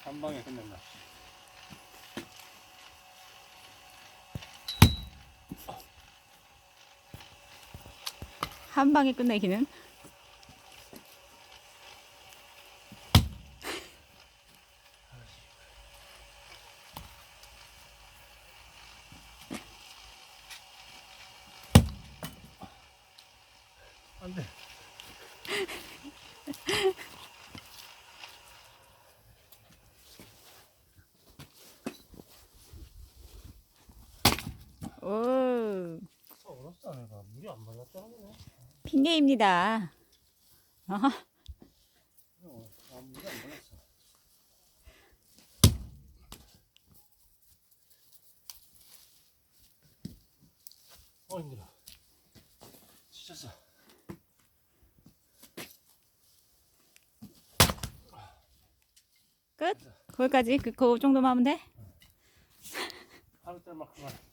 한 방에 끝낸다. 한 방에 끝내기는. 안 돼. 오, 어렵다 내가. 물이 안 맞았다는 거네. 핑계입니다. 어허. 물이 안 맞았어. 힘들어. 지쳤어. 끝? 거기까지? 그 정도만 하면 돼? 하루 때 막 그만.